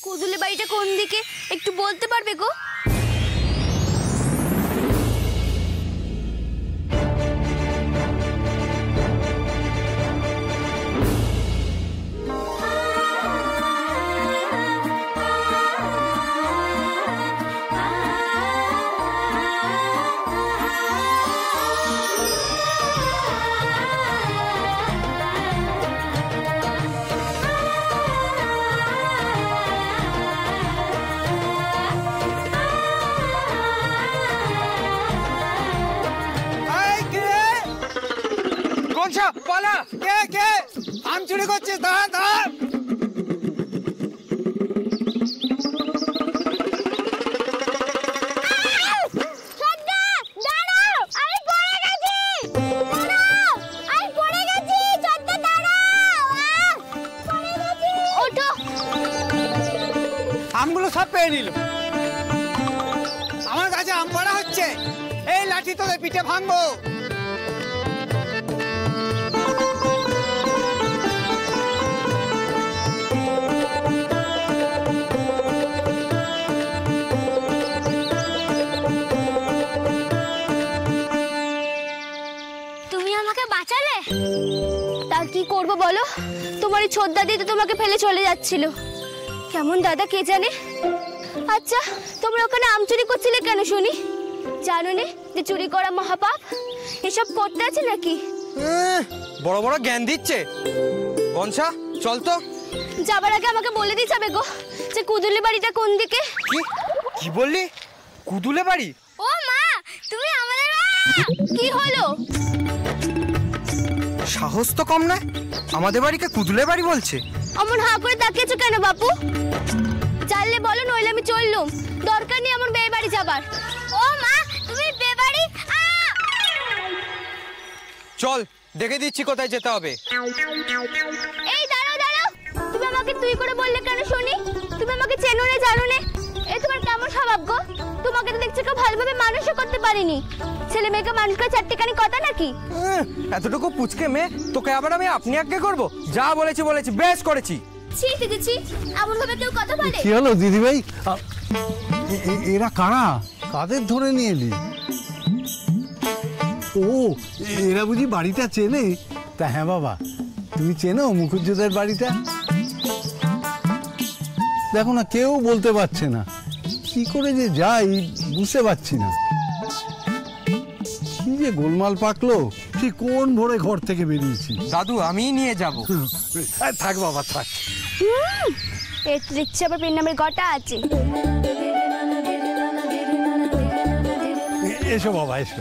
কুদুলে বাড়িটা কোন দিকে একটু বলতে পারবে গো? পালা কে কে আম চুরি করছিস? দাঁড়া দাঁড়া। আমগুলো সব পেয়ে নিল। আমার কাছে আম পড়া হচ্ছে, এই লাঠি তোদের পিঠে ভাঙবো। কি করবো বলো, তোমার এই ছোট দাদি তো তোমাকে ফেলে চলে যাচ্ছিল। কেমন দাদা কে জানে। আচ্ছা তোমরা ওখানে আম চুরি করছিলে কেন শুনি? জানো নে যে চুরি করা মহাপাপ? এসব করতে আছে নাকি? বড় বড় জ্ঞান দিচ্ছে। কনসা চল তো। যাবার আগে আমাকে বলে দিয়ে যাবে গো যে কুদুলে বাড়িটা কোন দিকে। কি বললি? কুদুলে বাড়ি? ও মা, তুমি আমাদের কি হলো? সাহস তো কম না, আমাদের বাড়িকে কুদুলে বাড়ি বলছে। অমন হাঁ করে তাকিয়েছো কেন বাপু? জানলে বলো, নইলে আমি চললুম। দরকার নেই আমার বিয়ে বাড়ি যাবার। ও মা, তুমি বিয়ে বাড়ি? চল দেখে দিচ্ছি কোথায় যেতে হবে। এই দাঁড়াও দাঁড়াও, তুমি আমাকে তুই করে বললে কেন শুনি? তুমি আমাকে চেনো না জানো না? এই তোমার কেমন স্বভাব গো? তোমাকে তো দেখছি কেউ ভালোভাবে মানুষও করতে পারিনি। ছেলে মেয়েকে মানুষ করে চারটেখানি কথা নাকি? এতটুকু পুচকে মেয়ে তোকে আবার আমি আপনি আগে করব? যা বলেছি বলেছি, বেশ করেছি। ছি দিদি, এমন ভাবে কেউ কথা বলে? কি হলো দিদি ভাই? এরা কারা? কাদের ধরে নিয়ে এলি? ও, এরা বুঝি বাড়িটা চেনে? তা হ্যাঁ বাবা, তুমি চেনো মুখুজ্জেদের বাড়িটা? দেখো না, কেউ বলতে পারছে না, কি করে যে যাই বুঝতে পারছি না। কি যে গোলমাল পাকলো, সে কোন ভোরে ঘর থেকে বেরিয়েছি। দাদু আমি নিয়ে যাব। থাক বাবা থাক। এই তো দেখছি আবার পেন নামের গটা আছে। এসো বাবা এসো।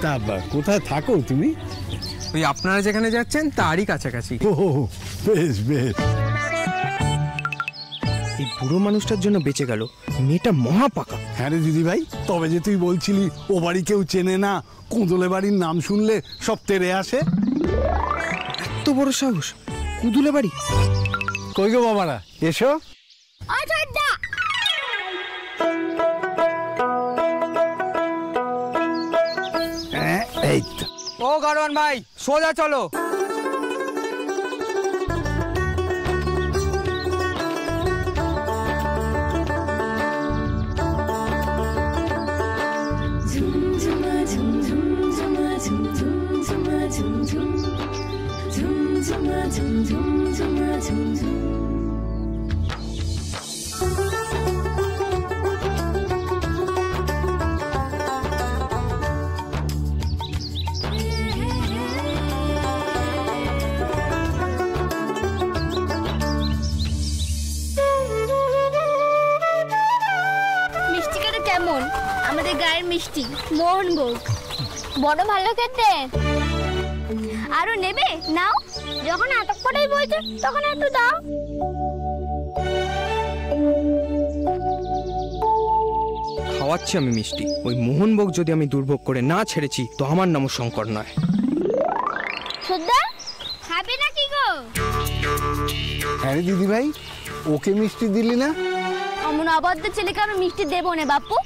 তা কোথায় থাকো তুমি? ওই আপনারা যেখানে যাচ্ছেন তারই কাছাকাছি। ও বেশ বেশ। এই বুড়ো মানুষটার জন্য বেঁচে গেল, মেয়েটা মহা পাকা। হ্যাঁ রে দিদি ভাই, তবে যে তুই বলছিলি ও বাড়ি কেউ চেনে না, কুদুলে বাড়ির নাম শুনলে সব তেড়ে আসে। এত বড় সাহস, কুদুলে বাড়ি? কই গো বাবারা, এসো। এই তো। ও গাড়োয়ান ভাই, সোজা চলো। কেমন আমাদের গায়ের মিষ্টি মোহনভোগ? বড় ভালো খেতে। আরো নেবে? নাও, যখন এত করেই বলছো তখন একটু দাও। খাওয়াচ্ছি আমি মিষ্টি, ওই মোহনভোগ যদি আমি দুর্ভোগ করে না ছেড়েছি তো আমার নামও শঙ্কর নয়। সুদ্ধা খাবে নাকি গো? হ্যাঁ রে দিদি ভাই, ওকে মিষ্টি দিলি না? অমন অবাধ্য ছেলেকে আমি মিষ্টি দেবো না বাপু।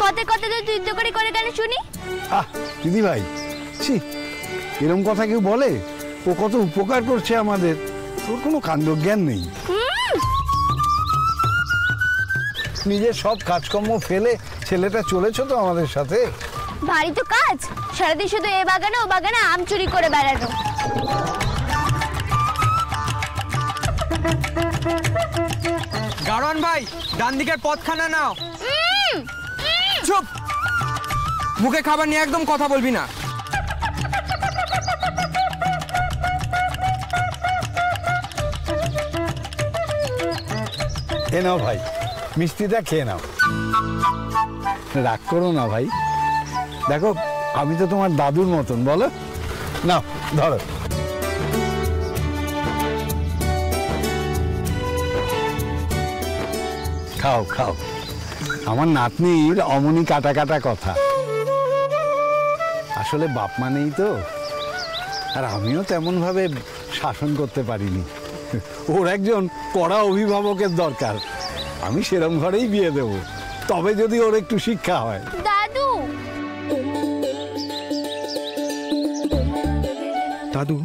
কতে কতে তুই তো করে করে কেন শুনি? দিদি ভাই, ছি, এরকম কথা কেউ বলে? ও কত উপকার করছে আমাদের, তোর কোনো কাণ্ড জ্ঞান নেই। নিজের সব কাজকর্ম ফেলে ছেলেটা চলেছ তো আমাদের সাথে। ভারী তো কাজ, সারাদিন শুধু এ বাগানে ও বাগানে আম চুরি করে বেড়ানো। গাড়োয়ান ভাই, ডান দিকের পথখানা নাও। চুপ, মুখে খাবার নিয়ে একদম কথা বলবি না। এ নাও ভাই, মিষ্টিটা খেয়ে নাও। রাগ করো না ভাই, দেখো আমি তো তোমার দাদুর মতন, বলো। নাও ধরো। খাও খাও, আমার নাতনির অমনি কাটা কাটা কথা। আসলে বাপ মানেই তো, আর আমিও তেমন ভাবে শাসন করতে পারিনি। ওর একজন কড়া অভিভাবকের দরকার, আমি সেরম ঘরেই বিয়ে দেব, তবে যদি ওর একটু শিক্ষা হয়। দাদু, দাদু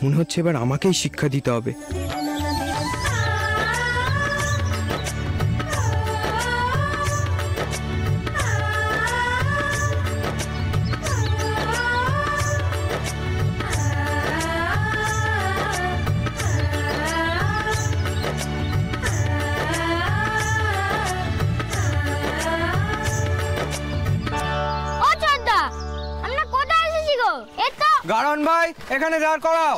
মনে হচ্ছে এবার আমাকেই শিক্ষা দিতে হবে। ও চোদ্দা, আমরা কোথায় এসেছি গো? এই তো। গাড়োয়ান ভাই, এখানে দাঁড় করাও।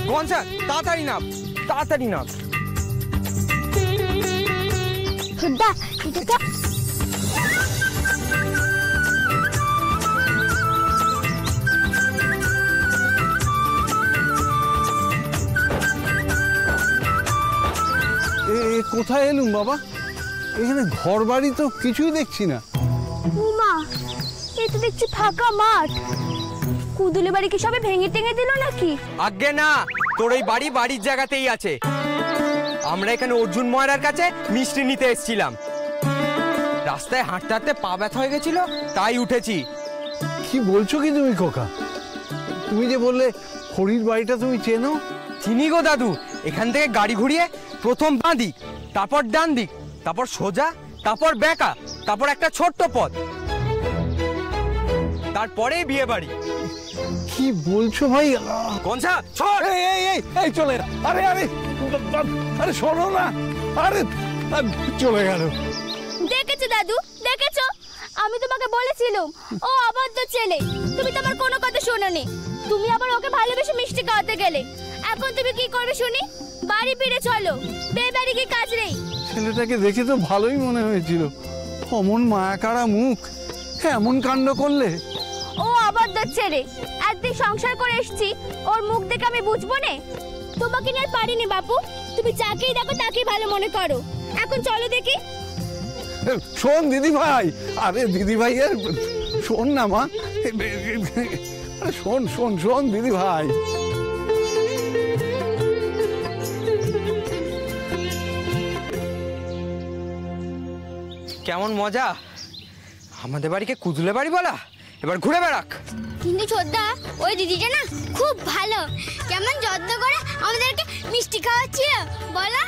গনসা, তাড়াতাড়ি নাম, তাড়াতাড়ি নাম। চোদ্দা, এটা তো। কোথায় এলুম বাবা? এখানে ঘর বাড়ি তো কিছুই দেখছি না। উমা, এই তো দেখছি ফাঁকা মাঠ। কুদুলি বাড়ি কি সবে ভেঙে টেঙে দিল নাকি? আজ্ঞে না, তোর এই বাড়ি বাড়ির জায়গাতেই আছে। আমরা এখানে অর্জুন ময়রার কাছে মিষ্টি নিতে এসেছিলাম। রাস্তায় হাঁটতে হাঁটতে পা ব্যথা হয়ে গেছিল, তাই উঠেছি। কি বলছো কি তুমি খোকা? তুমি যে বললে হরির বাড়িটা তুমি চেনো? চিনি গো দাদু, এখান থেকে গাড়ি ঘুরিয়ে প্রথম বাঁ দিক, তারপর ডান দিক, তারপর সোজা, তারপর বেঁকা, তারপর একটা ছোট্ট পথ, তারপরে বিয়ে বাড়ি। কি বলছো ভাই? কোনসা ছোট? এই চলে, আরে আরে আরে শোনো না, আরে চলে গেল। দেখেছো দাদু, দেখেছো? আমি তোমাকে বলেছিলাম ও অবাধ্য ছেলে, তুমি তো আমার কোনো কথা শোনোনি। তুমি আবার ওকে ভালোবেসে মিষ্টি খাওয়াতে গেলে। এখন তুমি কি করবে শুনি? বাড়ি ফিরে চলো, বিয়ে বাড়ি কি কাজ নেই? ছেলেটাকে দেখে তো ভালোই মনে হয়েছিল, অমন মায়াকাড়া মুখ, এমন কাণ্ড করলে। ও অবাধ্য ছেলে, একদিন সংসার করে এসেছি, ওর মুখ দেখে আমি বুঝবো না? তোমাকে নিয়ে আর পারিনি বাপু, তুমি যাকেই দেখো তাকেই ভালো মনে করো। এখন চলো দেখি। শোন দিদি ভাই, আরে দিদি ভাই শোন না মা, আরে শোন শোন শোন দিদি ভাই। কেমন মজা, আমাদের বাড়িকে কুদুলে বাড়ি বলা, এবার ঘুরে বেড়াক। কিন্তু ছোটদা, ওই দিদিটা না খুব ভালো, কেমন যত্ন করে আমাদেরকে মিষ্টি খাওয়াচ্ছিল বলো।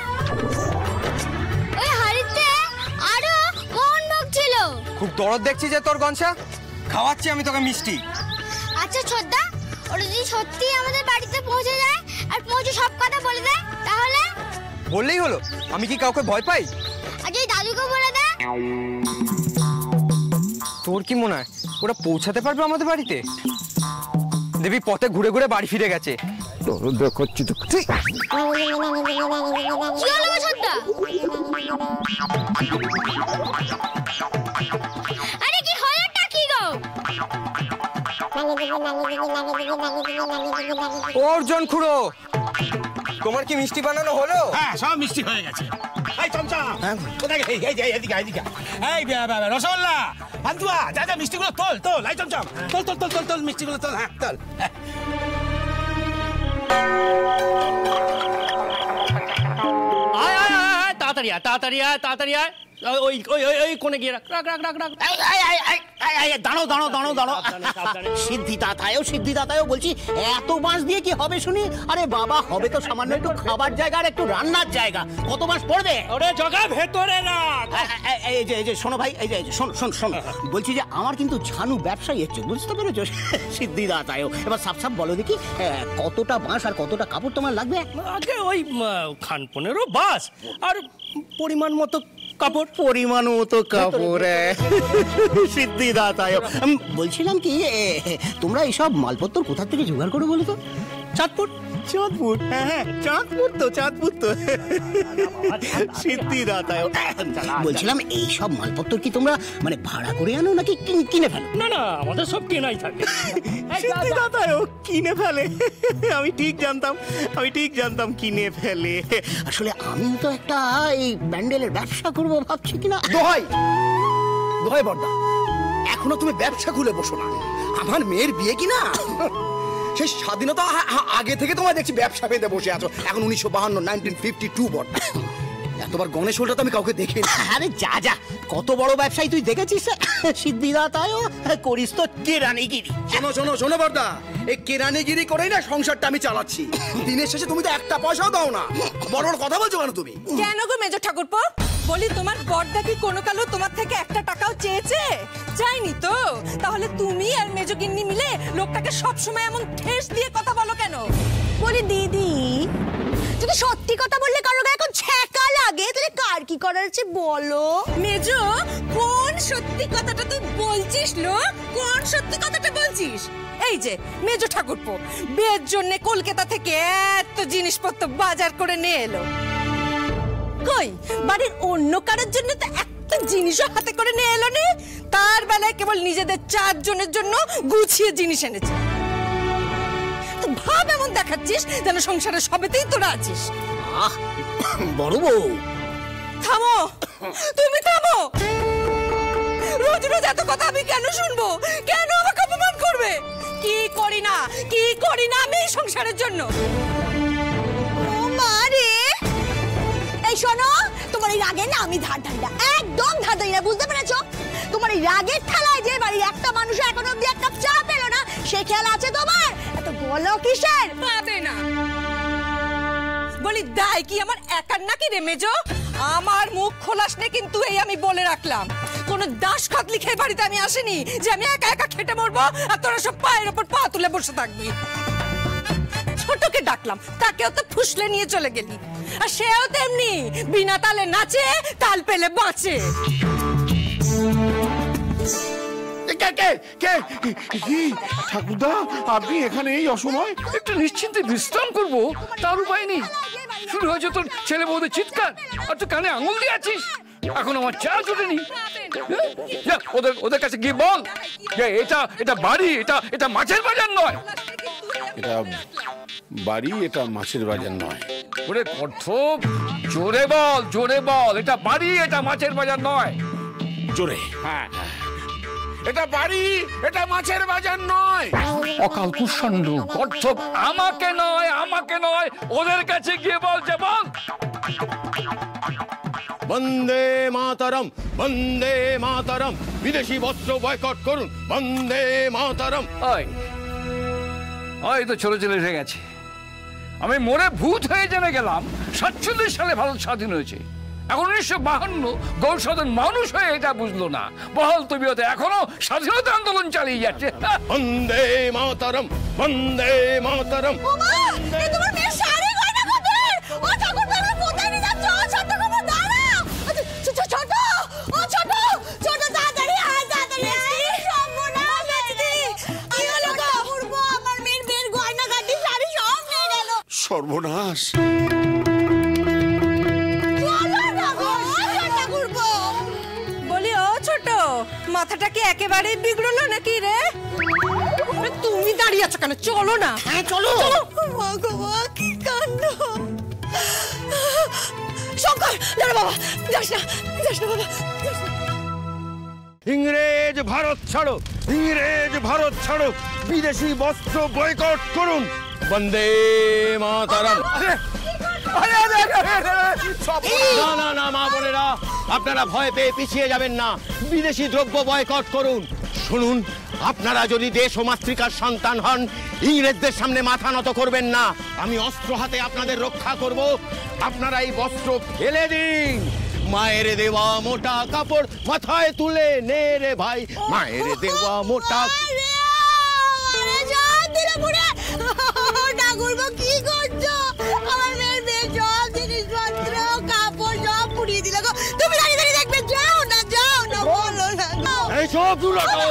ওই হাড়িতে আরো মোহনভোগ ছিল। খুব দরদ দেখছি যে তোর গনসা, খাওয়াচ্ছি আমি তোকে মিষ্টি। আচ্ছা ছোটদা, ওরা যদি সত্যি আমাদের বাড়িতে পৌঁছে যায় আর পৌঁছে সব কথা বলে দেয় তাহলে? বললেই হলো, আমি কি কাউকে ভয় পাই? আর যদি দাদুকে বলে দেয়? তোর কি মনে হয় ওরা পৌঁছাতে পারবে আমাদের বাড়িতে? দেবী পথে ঘুরে ঘুরে বাড়ি ফিরে গেছে। করছি তো কি হলো গো ছোটদা? আরে কি হলোটা কি গো? অর্জুন খুড়ো, তোমার কি মিষ্টি বানানো হলো? হ্যাঁ, সব মিষ্টি হয়ে গেছে। এই চমচম, কোথায় এই এই এদিকে এদিকে, এই রসগোল্লা, পান্তুয়া, যা যা মিষ্টিগুলো তোল তোল, এই চমচম তোল তোল তোল তোল তোল মিষ্টিগুলো তোল, হ্যাঁ তোল। আয় আয় আয় আয়, তাড়াতাড়ি আয়, তাড়াতাড়ি আয়, তাড়াতাড়ি আয়। ওই ওই ওই ওই কোণে গিয়ে রাখ রাখ রাখ রাখ রাখ। দাঁড়ো দাঁড়ো দাঁড়ো দাঁড়ো, সিদ্ধিদাতায়ও বলছি, এত বাঁশ দিয়ে কি হবে শুনি? আরে বাবা, হবে তো সামান্য একটু খাবার জায়গা আর একটু রান্নার জায়গা, কত বাঁশ পড়বে? ওরে জগা ভেতরে রাখ। এই যে শোনো ভাই, এই যে শোনো, বলছি যে আমার কিন্তু ঝানু ব্যবসায়ী হচ্ছে, বুঝতে পেরেছো? সিদ্ধিদাতায়ও এবার সাপ বলো দেখি, কতটা বাঁশ আর কতটা কাপড় তোমার লাগবে? আগে ওই খান 15 বাস আর পরিমাণ মতো কাপড়। পরিমাণ মতো কাপড়, সিদ্ধিদাতায়। বলছিলাম কি, তোমরা এইসব মালপত্র কোথা থেকে জোগাড় করো বলো তো? চাঁদপুর। হ্যাঁ, চাঁদপুর তো সিদ্ধিদাতায়। বলছিলাম এইসব মালপত্র কি তোমরা মানে ভাড়া করে আনো নাকি কিনে ফেলো? না না, আমাদের সব কেনাই থাকে। সিদ্ধিদাতায় কিনে ফেলে? আমি ঠিক জানতাম কিনে ফেলে। আসলে আমি তো একটা এই প্যান্ডেলের ব্যবসা করবো ভাবছি কিনা। দোহাই বড়দা, এখনো তুমি ব্যবসা খুলে বসো না। আমার মেয়ের বিয়ে কি না, সেই স্বাধীনতা আগে থেকে তোমায় দেখছি ব্যবসা পেতে বসে আছো। এখন 1952, 1952 বড়দা। এতবার গণেশ হোলটা তো আমি কাউকে দেখিনি। আরে যা, কত বড় ব্যবসায়ী তুই দেখেছিস? সিদ্ধিদাতায় করিস তো কেরানিগিরি। শোনো বড়দা, এই কেরানিগিরি করেই না সংসারটা আমি চালাচ্ছি। দিনের শেষে তুমি তো একটা পয়সাও দাও না। বড় বড় কথা বলছো কেন তুমি? কেন গো মেজো ঠাকুরপো? বলি, তোমার বড়দা কি কোনো কালো তোমার থেকে একটা টাকাও চেয়েছে? চাইনি তো। তাহলে তুমি আর মেজো গিন্নি মিলে লোকটাকে সবসময় এমন ঠেস দিয়ে কথা বলো কেন? বলি দিদি, যদি সত্যি কথা বললে কারো গায়ে এখন ছ্যাঁকা লাগে, তাহলে কার কি করার আছে বলো? মেজো, কোন সত্যি কথাটা তুই বলছিস? কোন সত্যি কথাটা বলছিস? এই যে মেজো ঠাকুরপো বিয়ের জন্য কলকাতা থেকে এত জিনিসপত্র বাজার করে নিয়ে এলো, কই বাড়ির অন্য কারোর জন্য তো একটা জিনিসও হাতে করে নিয়ে এলো নি। তার বেলায় কেবল নিজেদের 4 জনের জন্য গুছিয়ে জিনিস এনেছে। তো ভাব এমন দেখাচ্ছিস যেন সংসারের সবেতেই তোরা আছিস। বড় বউ, থামো, তুমি থামো। রোজ রোজ এত কথা আমি কেন শুনবো? কেন আমাকে অপমান করবে? কি করি না আমি এই সংসারের জন্য? ও মা রে! এই শোনো, তোমার এই রাগে না আমি ধার ধারি না, একদম ধার ধারি না, বুঝতে পেরেছো? তোমার এই রাগের ঠেলায় যে বাড়ির একটা মানুষ এখন অব্দি এক কাপ চা পেলো না, সে খেয়াল আছে তোমার? এত বলো কিসের? পাবে না। বলি, দায় কি আমার একার নাকি রে মেজো? আমার মুখ খোলাস নে কিন্তু, এই আমি বলে রাখলাম। কোন দাস খাতলি খেয়ে বাড়িতে আমি আসিনি যে আমি একা একা খেটে মরবো আর তোরা সব পায়ের ওপর পা তুলে বসে থাকবি। ছোটকে ডাকলাম, তাকেও তো ফুসলে নিয়ে চলে গেলি। আর সেও তেমনি বিনা তালে নাচে, তাল পেলে বাঁচে। ঠাকুরদা, আপনি এখানে এই অসময়? একটু নিশ্চিন্তে বিশ্রাম করবো, তার উপায় নেই। শুরু হয়েছে তোর ছেলে বউদের চিৎকার, আর তুই কানে আঙুল দিয়ে আছিস। এখন আমার চা জুটেনি। ওদের কাছে গিয়ে বল যে এটা বাড়ি, এটা মাছের বাজার নয়। এটা বাড়ি, এটা মাছের বাজার নয়। ওরে কর্থব, জোরে বল, এটা বাড়ি, এটা মাছের বাজার নয়। জোরে? হ্যাঁ, এটা বাড়ি, এটা মাছের বাজার নয়। অকাল কুষণ্ড কর্থব, আমাকে নয়, ওদের কাছে গিয়ে বল যে বল। বন্দে মাতরম, বন্দে মাতরম, বিদেশি বস্ত্র বয়কট করুন, বন্দে মাতরম। ওই তো ছোট ছেলে হয়ে গেছে। আমি মরে ভূত হয়ে জেনে গেলাম 47 সালে ভারত স্বাধীন হয়েছে। এখন 1952 গৌরসাধন মানুষ হয়ে এটা বুঝলো না। বহাল তবিয়তে এখনো স্বাধীনতা আন্দোলন চালিয়ে যাচ্ছে। বন্দে মাতরম, বন্দে মাতরম। তোমার মেয়ের শাড়ি গয়না কোথায়? ও ঠাকুর, তুমি কোথায় নিয়ে যাচ্ছ? ও ছোট খবর দাঁড়াও। ছোট, তাড়াতাড়ি আয়, তাড়াতাড়ি আয়। সর্বনাশ হয়েছে। কি হলো গো? পূর্ব আমার মেয়ের গয়না গাটি শাড়ি সব নিয়ে গেল। সর্বনাশ। বলি, ও ছোট, মাথাটা কি একেবারেই বিগড়লো নাকি রে? তুমি দাঁড়িয়ে আছো কেন? চলো না। হ্যাঁ চলো। কি কাণ্ড! শঙ্কর, দাঁড়া বাবা, যাস না বাবা। ইংরেজ ভারত ছাড়ো, ইংরেজ ভারত ছাড়ো, বিদেশি বস্ত্র বয়কট করুন, বন্দে মাতরম। না মা বোনেরা, আপনারা ভয় পেয়ে পিছিয়ে যাবেন না। বিদেশি দ্রব্য বয়কট করুন, শুনুন, আপনারা যদি দেশ ও মাতৃকার সন্তান হন, ইংরেজদের সামনে মাথা নত করবেন না। আমি অস্ত্র হাতে আপনাদের রক্ষা করব। আপনারা এই বস্ত্র ফেলে দিন। মায়ের দেওয়া মোটা কাপড় মাথায় তুলে নে রে ভাই, মায়ের দেওয়া মোটা। কি করছো? আমার মেয়ের সব জিনিসপত্র কাপড় সব পুড়িয়ে দিল গো। তুমি দাঁড়িয়ে দাঁড়িয়ে দেখবে। যাও না, যাও না, বলো না। এই সব দুলাটো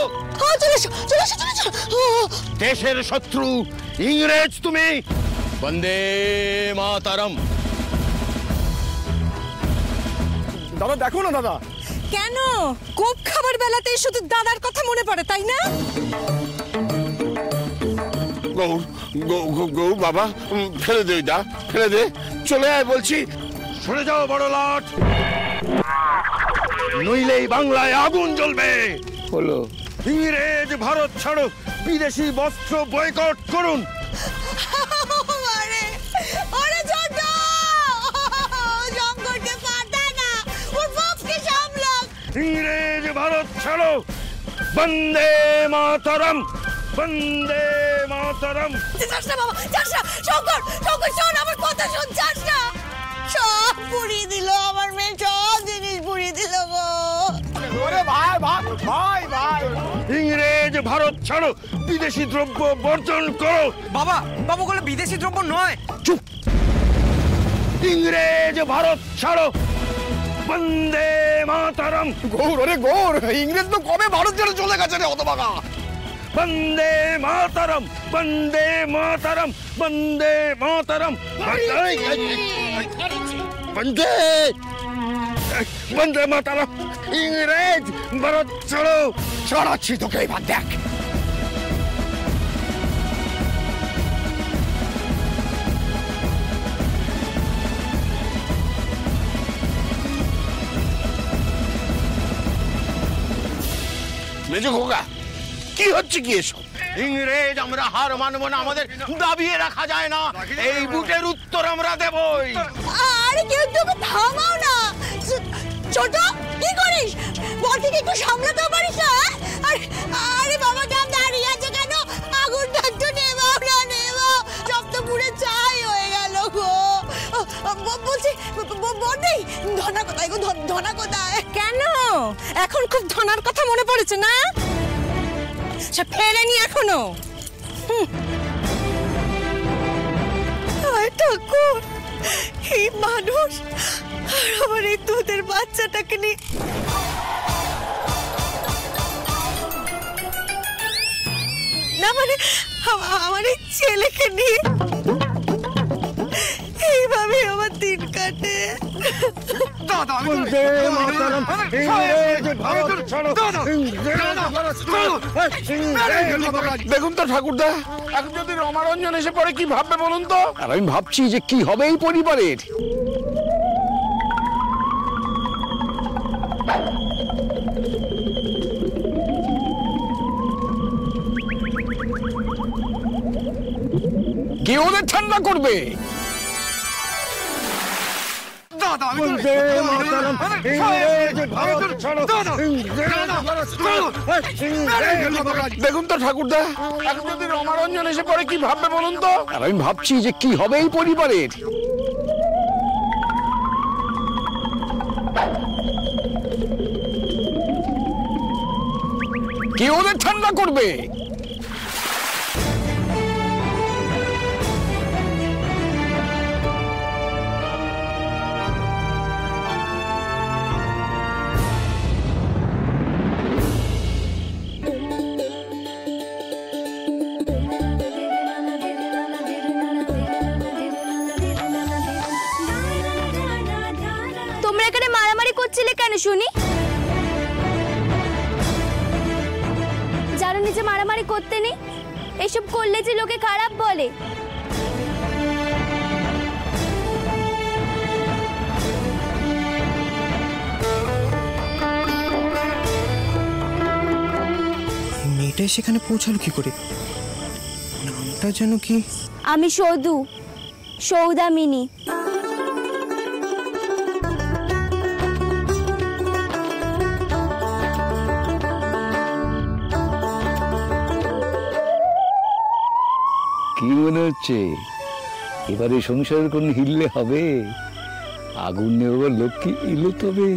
দেশের শত্রু ইংরেজ তুমি। বন্দে মাতরম। দাদা দেখো না দাদা। কেন কোপ খাবার বেলাতেই শুধু দাদার কথা মনে পড়ে, তাই না? গৌর বাবা, ফেলে দে, যা ফেলে দে, চলে আয় বলছি। সরে যাও বড় লাট, নইলেই বাংলায় আগুন জ্বলবে। হলো ইংরেজ ভারত ছাড়ো, বিদেশি বস্ত্র বয়কট করুন। ইংরেজ ভারত ছাড়ো, বন্দে মাতরম, বন্দে মাতরম। যাস না বাবা, যাস না। শঙ্কর, শঙ্কর শোন, আমার কথা শোন, যাস না। সব পুড়িয়ে দিল, আমার মেয়ে সব জিনিস পুড়িয়ে দিল গো। ওরে ভাই ভাই ভাই ভাই, ইংরেজ ভারত ছাড়ো, বিদেশি দ্রব্য বর্জন করো। বাবা, বাবা বলে বিদেশি দ্রব্য নয়। চুপ। ইংরেজ ভারত ছাড়ো, বন্দে মাতরম। গৌর, ওরে গৌর, ইংরেজ তো কবে ভারত ছেড়ে চলে গেছে রে হতভাগা। বন্দে মাতরম, বন্দে মাতরম, বন্দে মাতরম, বন্দে বন্দে মাতরম। ইংরেজ ভারত ছাড়ো। ছাড়াচ্ছি তোকে, এবার দেখ। মেজো খোকা, কি হচ্ছে কি এসব? ইংরেজ আমরা হার মানবো না, আমাদের দাবিয়ে রাখা যায় না। এই বুটের উত্তর আমরা দেবই। আরে কেউ তোকে থামাও না। ছোট, কি করিস? বলটিকে একটু সামলাতে পারিস না? আরে বাবা, কেন দাঁড়িয়ে আছে কেন? আগুনটা একটু নেভাও না, নেভাও। সব তো পুরো ছাই হয়ে গেল গো। বলছি বলবি, ধনা কোথায় গো? ধনা কোথায়? কেন এখন খুব ধনার কথা মনে পড়েছে না? সে ফেরেনি এখনো। ঠাকুর, এই মানুষ আর আমার এই দুধের বাচ্চাটাকে নিয়ে না, মানে আমার এই ছেলেকে নিয়ে এইভাবে আমার দিন কাটে। দেখুন তো ঠাকুরদা, এখন যদি রমারঞ্জন এসে পড়ে কি ভাববে বলুন তো? আর আমি ভাবছি যে কি হবে এই পরিবারের। কে ওদের ঠান্ডা করবে? দেখুন তো ঠাকুরদা, এখন যদি রমারঞ্জন এসে পড়ে কি ভাববে বলুন তো? আর আমি ভাবছি যে কি হবে এই পরিবারের। কে ওদের ঠান্ডা করবে? তোমরা এখানে মারামারি করছিলে কেন শুনি? জানো নিজে মারামারি করতে নেই, এসব করলে যে লোকে খারাপ বলে। মেয়েটা সেখানে পৌঁছালো কি করে? নামটা যেন কি? আমি সৌদু, সৌদামিনী। কি মনে হচ্ছে এবারে সংসারের কোন হিললে হবে? আগুন নেওয়ার লক্ষ্মী এলো তবে।